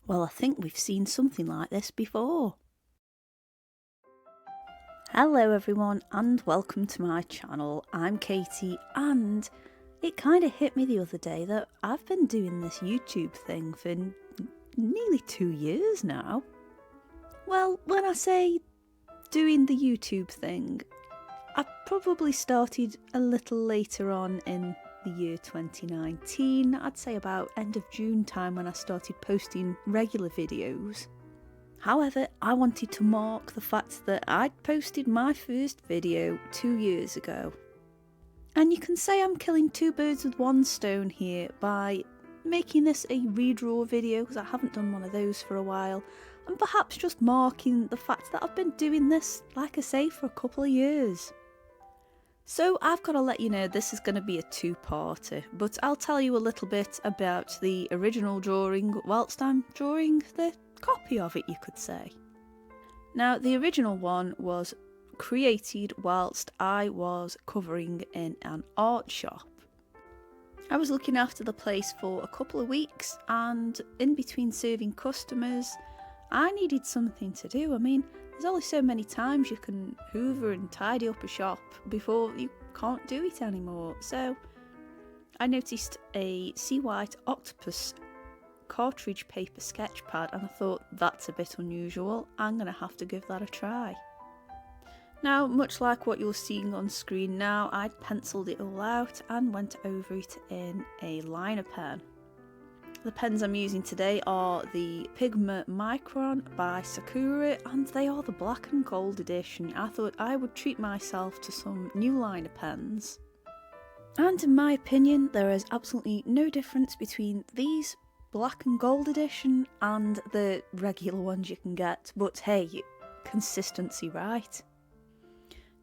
Well, I think we've seen something like this before. Hello everyone and welcome to my channel. I'm Katie, and it kind of hit me the other day that I've been doing this YouTube thing for nearly 2 years now. Well, when I say doing the YouTube thing, I probably started a little later on in the year 2019. I'd say about end of June time when I started posting regular videos. However, I wanted to mark the fact that I'd posted my first video 2 years ago. And you can say I'm killing two birds with one stone here by making this a redraw video, because I haven't done one of those for a while, and perhaps just marking the fact that I've been doing this, like I say, for a couple of years. So I've got to let you know this is going to be a two-parter, but I'll tell you a little bit about the original drawing whilst I'm drawing the copy of it, you could say. Now, the original one was created whilst I was covering in an art shop. I was looking after the place for a couple of weeks, and in between serving customers, I needed something to do. I mean, there's only so many times you can hoover and tidy up a shop before you can't do it anymore. So I noticed a sea white octopus cartridge paper sketch pad, and I thought, that's a bit unusual, I'm going to have to give that a try. Now, much like what you're seeing on screen now, I'd penciled it all out and went over it in a liner pen. The pens I'm using today are the Pigma Micron by Sakura, and they are the black and gold edition. I thought I would treat myself to some new liner pens. And in my opinion, there is absolutely no difference between these black and gold edition and the regular ones you can get, but hey, consistency, right?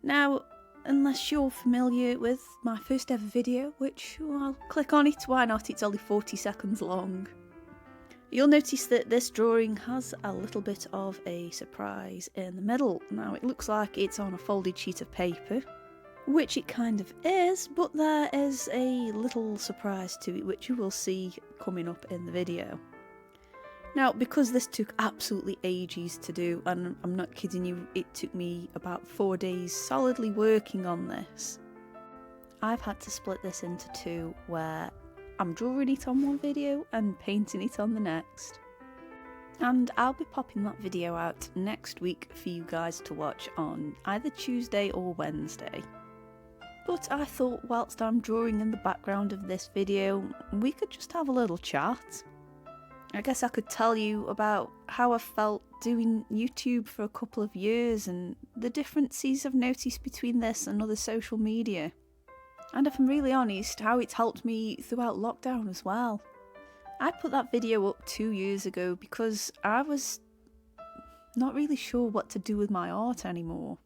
Now, unless you're familiar with my first ever video, which I'll click on it, why not, it's only 40 seconds long. You'll notice that this drawing has a little bit of a surprise in the middle. Now, it looks like it's on a folded sheet of paper, which it kind of is, but there is a little surprise to it, which you will see coming up in the video. Now, because this took absolutely ages to do, and I'm not kidding you, it took me about 4 days solidly working on this, I've had to split this into two, where I'm drawing it on one video and painting it on the next. And I'll be popping that video out next week for you guys to watch on either Tuesday or Wednesday. But I thought whilst I'm drawing in the background of this video, we could just have a little chat. I guess I could tell you about how I felt doing YouTube for a couple of years and the differences I've noticed between this and other social media. And if I'm really honest, how it's helped me throughout lockdown as well. I put that video up 2 years ago because I was not really sure what to do with my art anymore.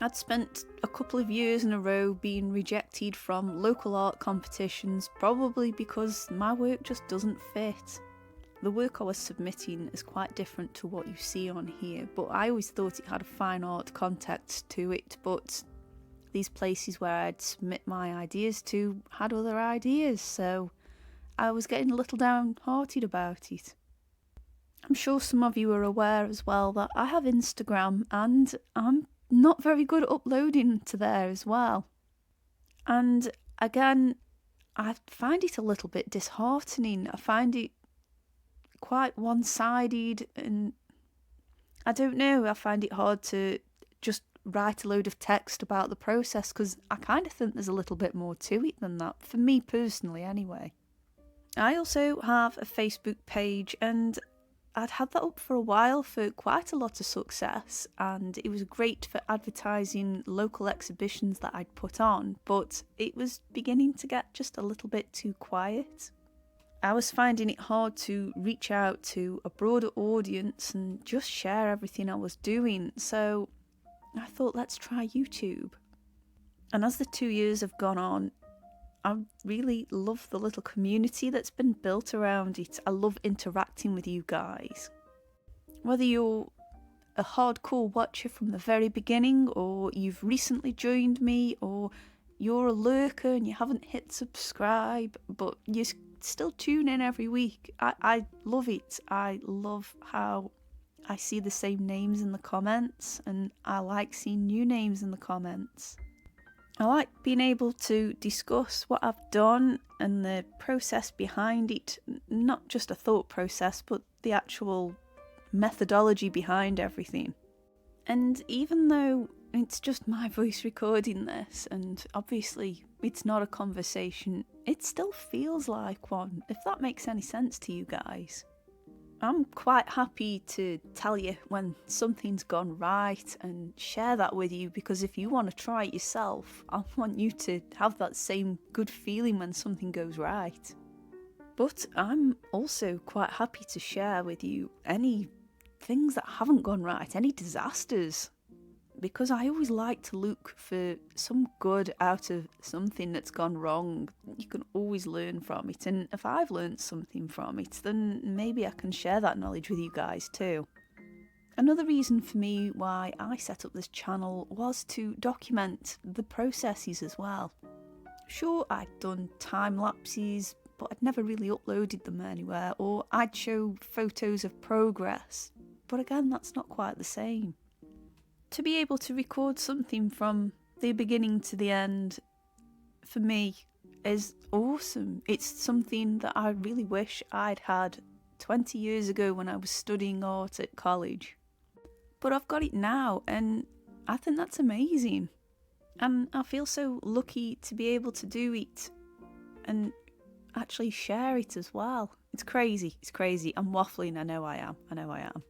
I'd spent a couple of years in a row being rejected from local art competitions, probably because my work just doesn't fit. The work I was submitting is quite different to what you see on here, but I always thought it had a fine art context to it, but these places where I'd submit my ideas to had other ideas, so I was getting a little downhearted about it. I'm sure some of you are aware as well that I have Instagram, and I'm not very good at uploading to there as well. And again, I find it a little bit disheartening. I find it quite one-sided, and I don't know, I find it hard to just write a load of text about the process, because I kind of think there's a little bit more to it than that, for me personally anyway. I also have a Facebook page, and I'd had that up for a while for quite a lot of success, and it was great for advertising local exhibitions that I'd put on, but it was beginning to get just a little bit too quiet. I was finding it hard to reach out to a broader audience and just share everything I was doing, so I thought, let's try YouTube. And as the 2 years have gone on, I really love the little community that's been built around it. I love interacting with you guys. Whether you're a hardcore watcher from the very beginning, or you've recently joined me, or you're a lurker and you haven't hit subscribe, but you still tune in every week. I love it. I love how I see the same names in the comments, and I like seeing new names in the comments. I like being able to discuss what I've done and the process behind it, not just a thought process, but the actual methodology behind everything. And even though it's just my voice recording this, and obviously it's not a conversation, it still feels like one, if that makes any sense to you guys. I'm quite happy to tell you when something's gone right and share that with you, because if you want to try it yourself, I want you to have that same good feeling when something goes right. But I'm also quite happy to share with you any things that haven't gone right, any disasters, because I always like to look for some good out of something that's gone wrong. You can always learn from it, and if I've learned something from it, then maybe I can share that knowledge with you guys too. Another reason for me why I set up this channel was to document the processes as well. Sure, I'd done time lapses, but I'd never really uploaded them anywhere, or I'd show photos of progress, but again, that's not quite the same. To be able to record something from the beginning to the end, for me, is awesome. It's something that I really wish I'd had 20 years ago when I was studying art at college. But I've got it now, and I think that's amazing. And I feel so lucky to be able to do it and actually share it as well. It's crazy. I'm waffling, I know I am.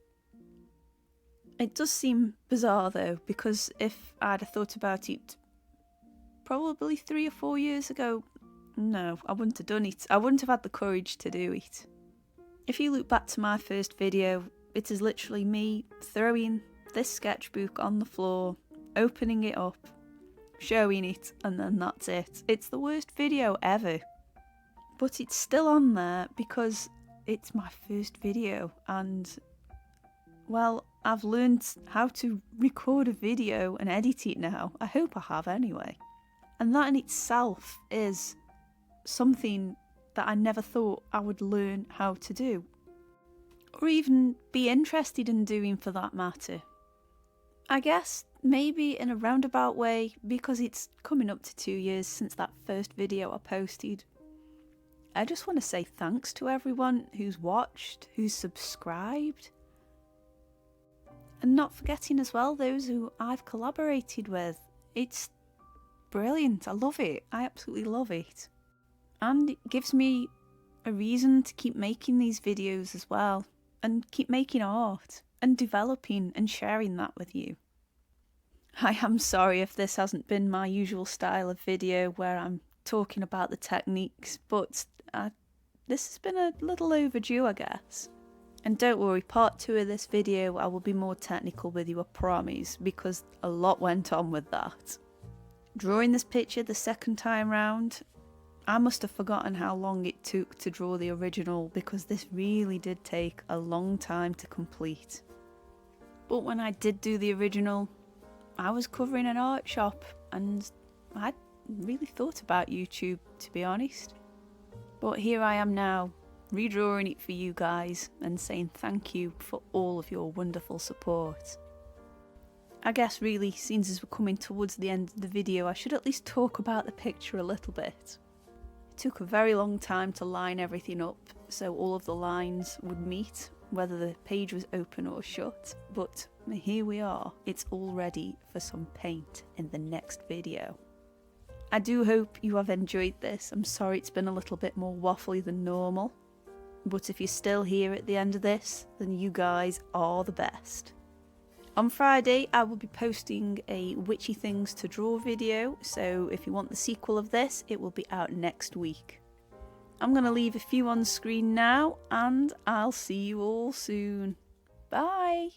It does seem bizarre though, because if I'd have thought about it probably 3 or 4 years ago, no, I wouldn't have done it. I wouldn't have had the courage to do it. If you look back to my first video, it is literally me throwing this sketchbook on the floor, opening it up, showing it, and then that's it. It's the worst video ever. But it's still on there because it's my first video, and well, I've learned how to record a video and edit it now. I hope I have anyway. And that in itself is something that I never thought I would learn how to do, or even be interested in doing for that matter. I guess maybe in a roundabout way, because it's coming up to 2 years since that first video I posted. I just want to say thanks to everyone who's watched, who's subscribed, and not forgetting as well those who I've collaborated with. It's brilliant. I love it. I absolutely love it. And it gives me a reason to keep making these videos as well, and keep making art and developing and sharing that with you. I am sorry if this hasn't been my usual style of video where I'm talking about the techniques, but this has been a little overdue, I guess. And don't worry, part 2 of this video I will be more technical with you, I promise, because a lot went on with that. Drawing this picture the second time round, I must have forgotten how long it took to draw the original, because this really did take a long time to complete. But when I did do the original, I was covering an art shop, and I really thought about YouTube, to be honest. But here I am now, redrawing it for you guys and saying thank you for all of your wonderful support. I guess really, since as we're coming towards the end of the video, I should at least talk about the picture a little bit. It took a very long time to line everything up so all of the lines would meet, whether the page was open or shut, but here we are. It's all ready for some paint in the next video. I do hope you have enjoyed this. I'm sorry it's been a little bit more waffly than normal, but if you're still here at the end of this, then you guys are the best. On Friday, I will be posting a Witchy Things to Draw video, so if you want the sequel of this, it will be out next week. I'm going to leave a few on screen now, and I'll see you all soon. Bye!